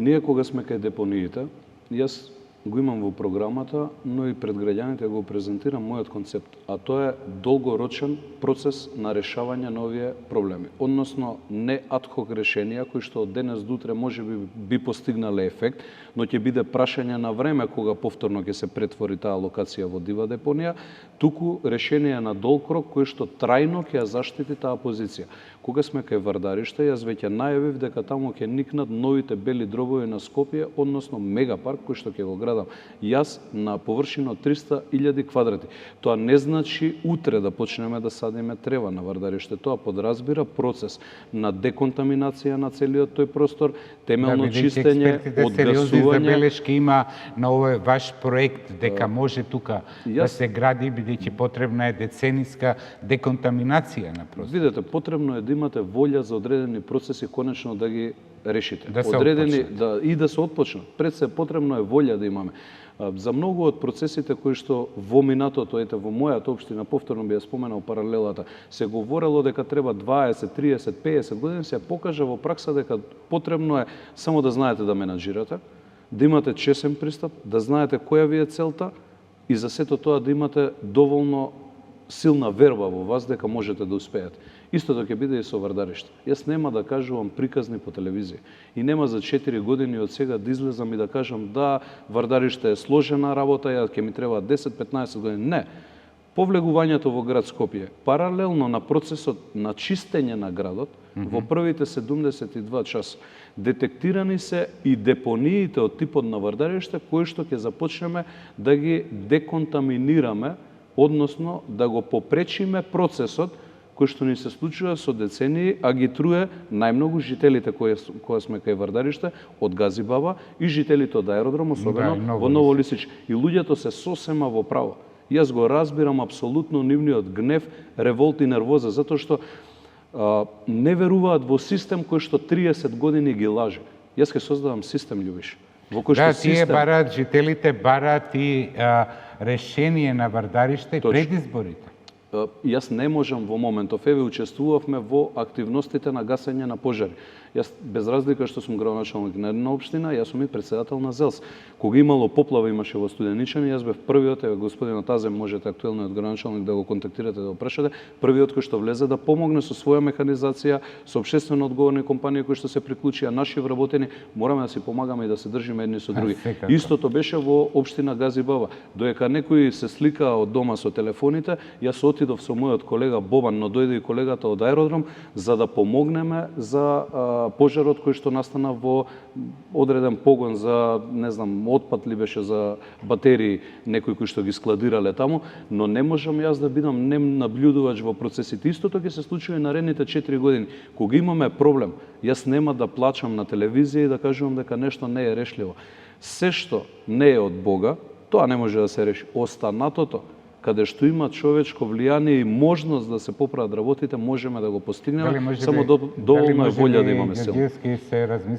Ние кога сме кај депониите, јас го имам во програмата, но и пред граѓаните го презентирам мојот концепт, а тоа е долгорочен процес на решавање на овие проблеми. Односно, не адхок решенија кои што од денес до утре може би постигнале ефект, но ќе биде прашање на време кога повторно ќе се претвори таа локација во дива депонија, туку решение на долг рок кој што трајно ќе ја заштити таа позиција. Кога сме кај Вардариште, јас веќе најавив дека таму ќе никнат новите бели дробови на Скопје, односно мегапарк кој што ќе го градам јас на површина од 300.000 квадрати. Тоа не значи утре да почнеме да садиме трева на Вардариште. Тоа подразбира процес на деконтаминација на целиот тој простор, темелно чистење, одгасување. Забелешки има на овој ваш проект дека може тука да се гради, бидејќи потребна е децениска деконтаминација на простор. Видете, потребно е да имате волја за одредени процеси конечно да ги решите. Да се одредени и да се отпочнат. Пред се потребно е волја да имаме. За многу од процесите кои што во минатото, ете во мојата општина, повторно би ја споменал паралелата, се говорело дека треба 20, 30, 50 години, се покажа во пракса дека потребно е само да знаете да менаџирате, да имате чесен пристап, да знаете која ви е целта и за сето тоа да имате доволно силна верба во вас дека можете да успеете. Истото ќе биде и со Вардариште. Јас нема да кажувам приказни по телевизија и нема за 4 години од сега да излезам и да кажам да, Вардариште е сложена работа, ја ќе ми треба 10-15 години. Не. Повлегувањето во град Скопје, паралелно на процесот на чистење на градот, во првите 72 часа детектирани се и депониите од типот на Вардариште, кои што ќе започнеме да ги деконтаминираме, односно да го попречиме процесот кој што ни се случува со децении, а ги труе најмногу жителите кои сме кај Вардариште, од Газибаба и жителите од аеродром, особено во Ново Лисич. И луѓето се сосема во право. Јас го разбирам апсолутно нивниот гнев, револт и нервоза, затоа што не веруваат во систем кој што 30 години ги лаже. Јас ќе создадам систем, Љубиш. Во кој што тие бараат, жителите бараат и решение на Вардариште пред изборите. Јас не можам во моментов, еве учествувавме во активностите на гасење на пожари. Јас, без разлика што сум градоначалник на една општина, јас сум и председател на ЗЕЛС. Кога имало поплава, имаше во Студеничани, јас бев првиот, еве господинот Тазем, можете актуелниот градоначалник да го контактирате, да го прашате, првиот кој што влезе да помогне со своја механизација, со општествено одговорни компании кои што се приклучија, наши вработени, мораме да си помагаме и да се држиме едни со други. Истото беше во општина Газибаба. Доека некој се слика од дома со телефоните, јас отидов со мојот колега Бобан, но дојде и колегата од аеродром, за да помогнеме за пожарот кој што настана во одреден погон за, не знам, отпад ли беше за батерии, некои кои што ги складирале таму, но не можам јас да бидам наблюдувач во процесите. Истото ќе се случи и наредните 4 години. Кога имаме проблем, јас нема да плачам на телевизија и да кажувам дека нешто не е решливо. Се што не е од Бога, тоа не може да се реши. Останатото, каде што има човечко влијание и можност да се поправат работите, можеме да го постигнеме, само доволно е волја да имаме сила.